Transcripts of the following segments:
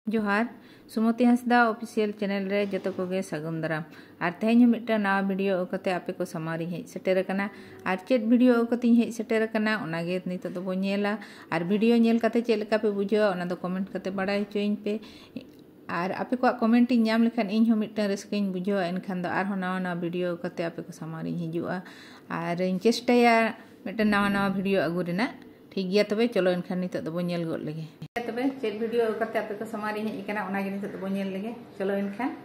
जोहार सुमति Hansda official channel रे जतो कोगे सगुन दाराम और तेहें मिट्टा नवा वीडियो ओकते आपे को समारी हेज सेटेर कना और चेत वीडियो ओकते हेज सेटेर कना ओनागे नितो दो बो नेला और वीडियो नेल कते चेद लेका पे बुझो ओना दो कमेंट कते बाडाय होचोइन पे और आपे को कमेंट इन नाम लेखान इन हो मिट्टा रस्किन बुझो एनखान दो आर हो नवा नवा वीडियो ओकते आपे को समारी हिजुआ और इन चेष्टाया मिट्टा नवा नवा वीडियो अगु रेना ठीक गया तबे चलो इनखान नितो दो बो नेल गोद लगे तबे चेक वीडियो करते आपे को समारी हेज कना ओना गे नितो दो बो नेल लगे चलो इनखान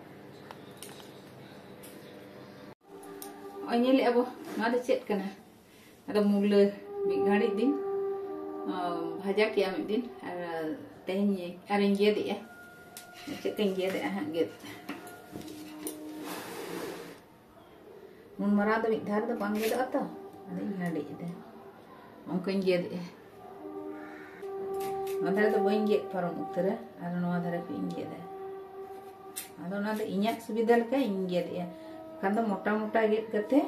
ओनेल अब ना दो चेक कना अदो मुगले मिद घाड़ी दिन भाजा किया मिद दिन और तेहें और इन गेद या चेक इन गेद हां गेद मुन मरा दो मिद धार दो बांग गेद अतो अदो इन घाड़ी दे ओंकन गेद नधारे तो बइन गेद पारम उतरे और नवा धारे पे इन गेद अदो ना दो इन्या सुविधा लेका इन गेद या खान दो मोटा मोटा गेद कते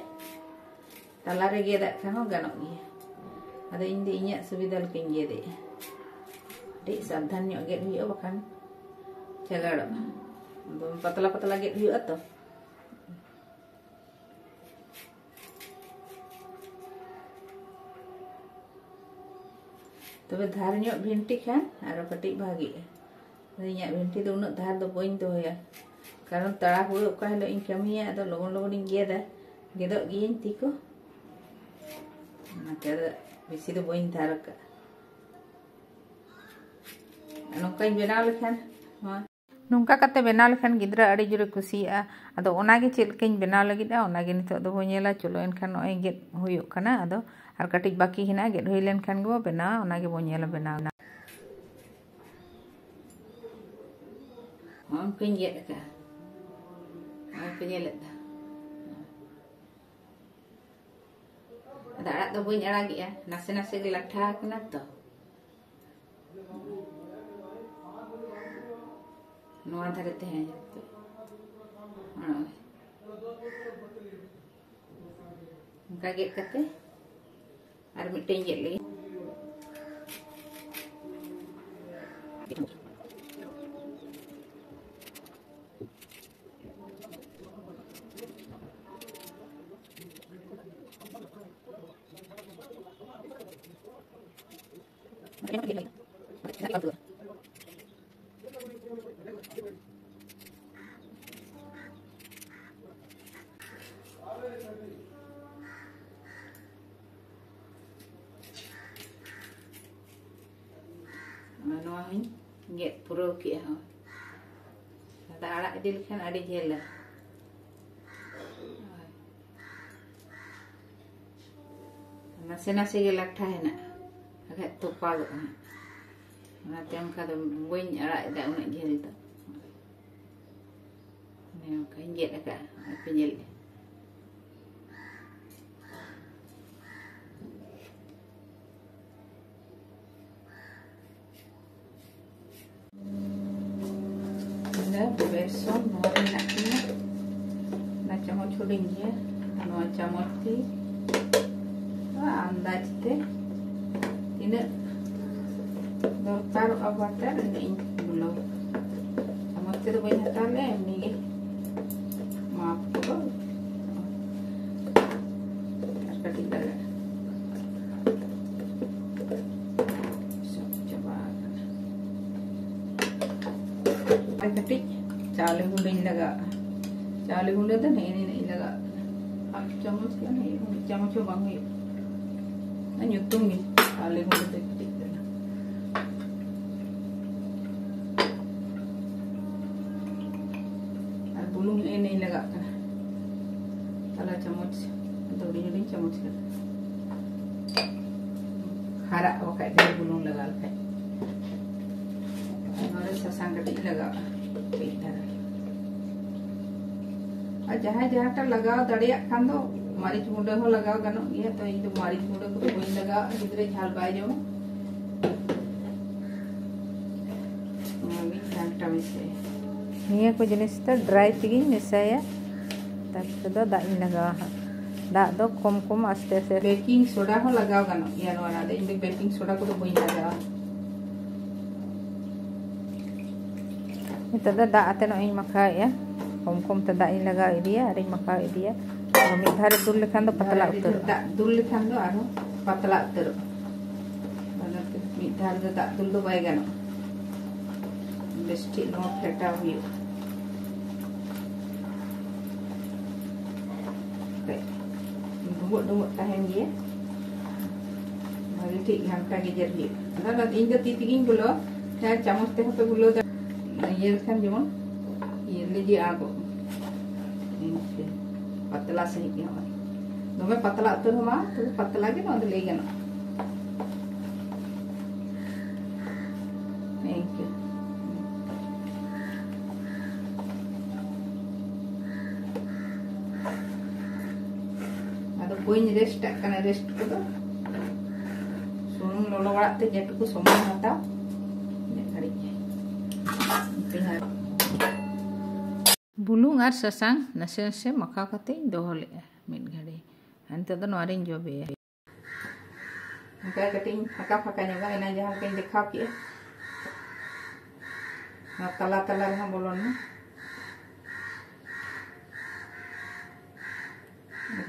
तला रे गेद खान गानो गया अदो इन दो इन्या सुविधा लेका इन गेद डी सावधान ᱧᱚᱜ गेद हुयो बखान चगाड़ो दो पतला पतला गेद हुयो तो तबे धार ᱧᱚᱜ भिंटी खान आरो कटिक भागी इन्या भिंटी दो उन धार दो बइन दोया कारण तड़ा हुए ओका हिलो इन कमिया अदो लगन लगन इन गेदा गेदो गियन तिको नाते बेसी दो बइन धार का नोका इन बेनाव लेखान नोंका कते बेनाव लेखान गिद्रा अड़ी जुरे कुसिया अदो ओनागे चेलकेन बेनाव लगिदा ओनागे नितो दो बो नेला चलो एनखान ओय गेद हुयो कना अदो और कटिक बाकी हिना गेद हुई लेनखान गो बेनाव ओनागे बो नेला बेनाव हम पिन गेद का हम पिन लेदा अदा दो बइन अड़ा गिया नासे नासे गे लाठा कना तो नवा धारे ते हैं उनका गेद कते और मिट्टी गेद लगी गेद पुरो किया हो अदा आड़ा इदी लेखान अड़ी झेला नासे नासे गे लाठा हेना आगे तोपा गो ओनाते उनका दो बइन अड़ा इदा उन झेल दो ने उनका गेद का पे nail beson mau enaknya na chamot hudingnya no chamot ti andaj te tina dorkar abatar ini bulo chamot te do bain hatar le emni maaf ko katik daga so coba katik चावल गुंडे लगा चावल गुंडे तो नहीं लगा half चम्मच का नहीं चम्मच बांग ना युतुंगी चावल गुंडे तो ठीक है और बुलुंग नहीं लगा तला चम्मच थोड़ी थोड़ी चम्मच का हरा वका दे बुलुंग लगा ले और ससांग कटी लगा जहाँ जहाँ टा लगाव दड़िया खान दो मारिच गुंडे हो लगाव गानो गया तो इन तो मारिच गुंडे को तो बइन लगा गिद्रे झाल बाय जो मागी घंटा मिसे निया को जिनिस तो ड्राई तिगी मिसाया तब तो दा इन लगा दा दो कम कम आस्ते आस्ते बेकिंग सोडा हो लगाव गानो या नोना दे इन बेकिंग सोडा को तो बइन लगा Nito da ate no ing makai ya. Kom te da ing laga idia, ring makai idia. Kalau mid dhare dul lekhan do patla utar. Da dul lekhan do aro patla utar. Mana mid dhare do da dul do bai gano. Besti no pheta huyu. Dumuk tahan dia. Mari tik hangka gejer dia. Ada ing do titiging gulo, saya chamus te hote gulo da ये kan जेमन ये लीजिए आप पतला सही के हमारे दोमे पतला तो हमा तो पतला के ना ले गया ना थैंक यू अब कोई रेस्ट करना रेस्ट को तो सुन लोलो वाला ते जेट को समय आता bulung ar sasang nase maka kate dohole min gade ante do noarin jobe maka kating phaka nyoga ina jahan kain dekha ki na tala ha bolon na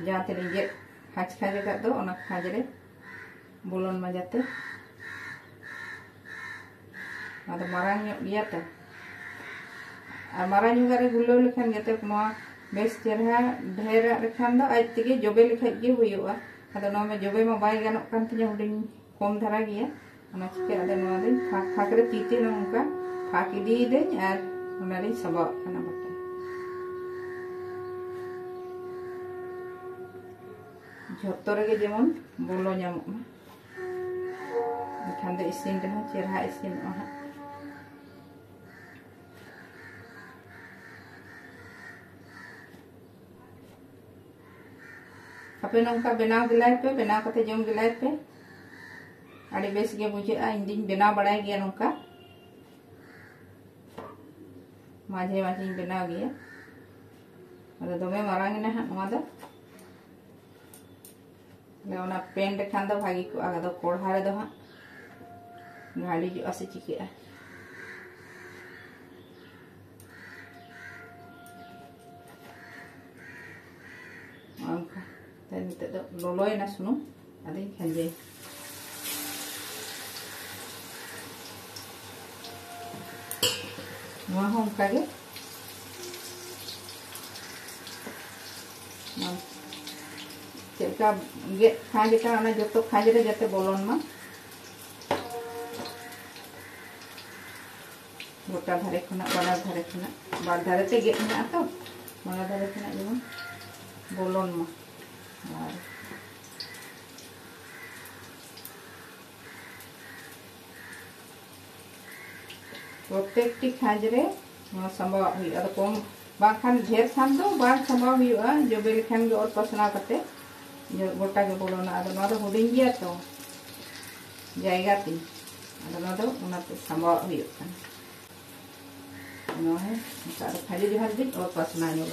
jate ringe hach khaje ka do ona khajre bolon ma jate ada marang nyok dia ta marang juga re gulo lekhan jate noa bes cherha dhera lekhan do aj tege jobe lekhaj ge huyuga ado noa me jobe ma bai ganok kan tinya huding kom dhara giya ona chike ada noa de phak re tite nongka phak idi de ar ona re saba kana bata jotto rege jemon bolo nyamok ma lekhan de isin de cherha isin oha apa nongka benaw gilai pe benaw kate jom gilai pe adi bes ge buje a indin benaw badai ge nongka माझे benaw ge ada dome marang ina ha noma da le ona pen de khan da bhagi ko aga do kodha re do ha gadi jo ase chike a angka dan itu loloy na sunu ada khanje noa hom kage cheka ge khaje ka ana joto khaje re jate bolon ma gota dhare khona bana dhare khona bar dhare te ge na to bana dhare khona jemon bolon ma प्रत्येकटी खाजरे संभव हुई अद कम बाखान ढेर खान दो बार संभव हुआ जो बेलखान के और पसना करते जो गोटा के बोलोना अद ना तो हुडिंग गया तो जाएगा ती अद ना तो उनाते संभव हुई kan no है सारे खाजे जो हर दिन और पसना नो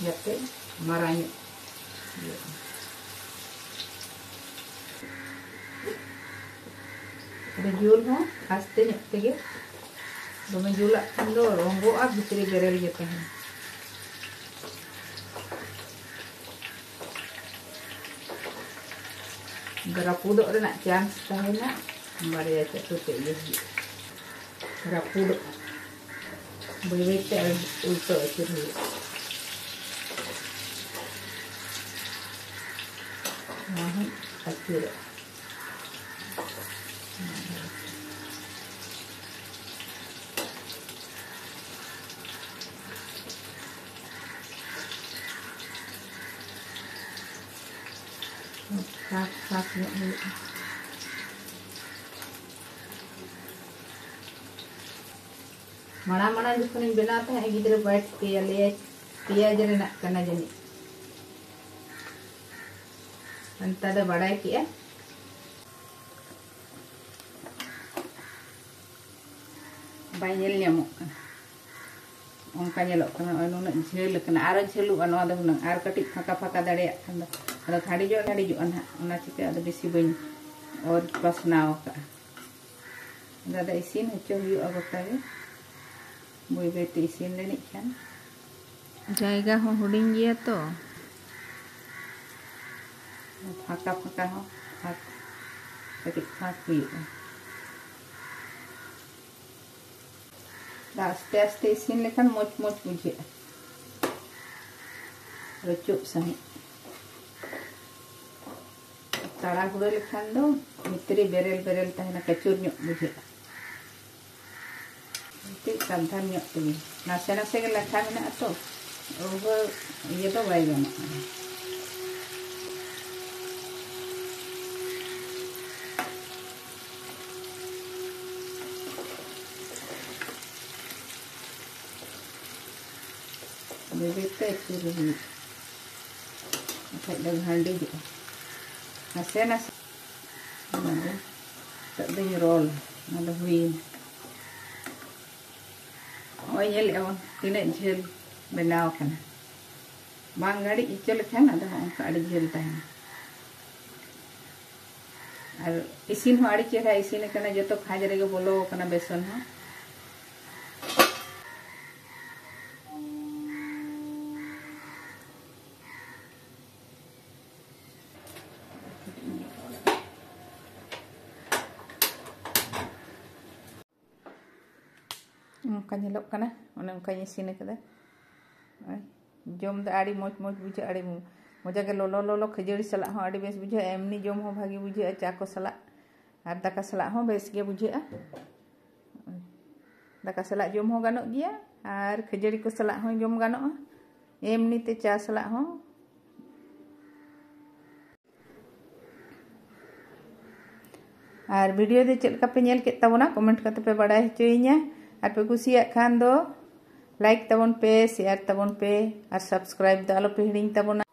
जते मराई Jul ha aste nyakte ge dome jula kando rongo ab bitri berel je tahan garapudo re nak chance tahena mari aja tu te ye garapudo bebe te ulto chiri nah akhir Sak mana jukun benata hai gidre bait piya jere nak kana jani anta da badai kiya bayel nyamuk onka nyelok kana anu nak jhel kana ara jhelu anu ada hunang ar katik phaka dare anda ada khadi jo an ona chike ada besi bain और pasnaw ka ada isin hecho yu agota ge Boy bete isin lenik kan. Jaiga ho huding gea to. Phaka ho. Sakit kaki. Dah aste isin lekan moch buje. Recuk sahih. Tara gula lekan do mitri berel tahena kecur nyok buje. Nanti sampan nyok tu. Nasi ke lekan na to. Iya to baik gana. Bebek itu dulu. Pakai dengan handi juga. Nasi. Mana? Tak ada roll. Ada win. Oh iya lewat. Tidak jel benaw kan. Bang gadi icol kan ada angka ada jel tahan. Ar isin ho adi chera isin kana joto khajare ge bolo kana beson ho. Muka nyelok kana one mukanya isin kada. Jom da adi moj buje adi moja ke lolo khajari salak ho adi bes buje emni jom ho bhagi buje cha ko salak ar daka salak ho bes ge buje daka salak jom ho ganok gea ar khajari ko salak ho jom ganok emni te cha salak ho ar video de chelka pe nyel ket tabona comment kate pe badai hochoinya ar pe kusiyak khan do like tabon pe share tabon pe ar subscribe do alo pe hiring tabona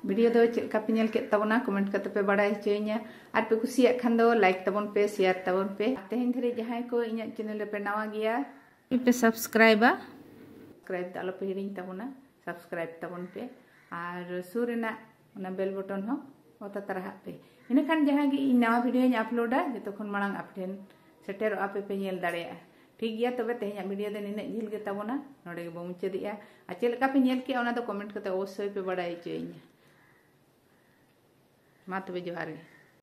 video do chelka pe nyel ket tabona comment kate pe badai hochoinya ar pe kusiyak khan do like tabon pe share tabon pe tehin dhari jahay ko inyak channel pe nawa geya pe subscribe do alo pe hiring tabona subscribe tabon pe ar surena ona bell button ho ota tarah pe इनखान जहाँ की नवा video अपलोडा जो खन मांग आपठेन सेटेर आपे पे nail दाड़ेया ठीक गया तबे तेहेኛ वीडियो दे निने झिल गे ताबोना नोडे गे मुचादिया आ चेलका पे नेल के ओना दो कमेंट करते अवश्य पे बड़ाई चोइया मा तबे जोहार गे।